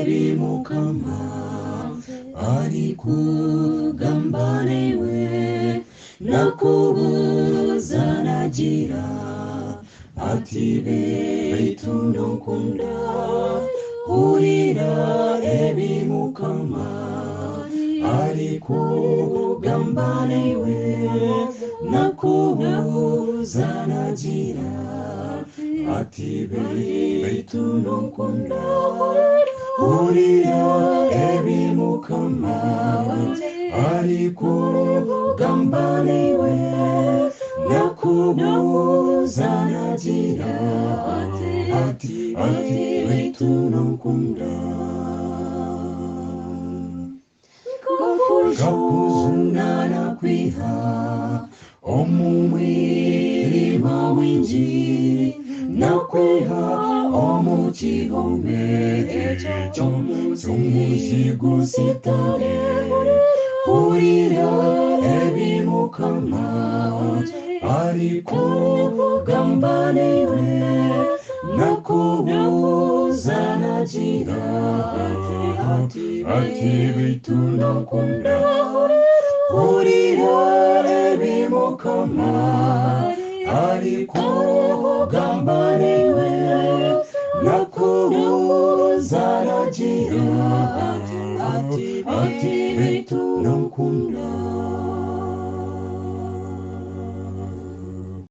ebimukama arikugambanewe nakubuza nagira ati beitu ndokunda hurira ebimukama arikugambanewe nakubuza nagira ati beitu ndokunda hurira ebimukama arikugambanewe nakubuza nagira ati beitu ndokunda gakuzunana kwiha omumwirima w'injiri nakwiha omukihome cy'umuzigo sitare hurira ebimukama arikugambanewe nakubuza nagira ati beitu ndokunda hurira ebimukama arikugambanewe nakubuza nagira ati beitu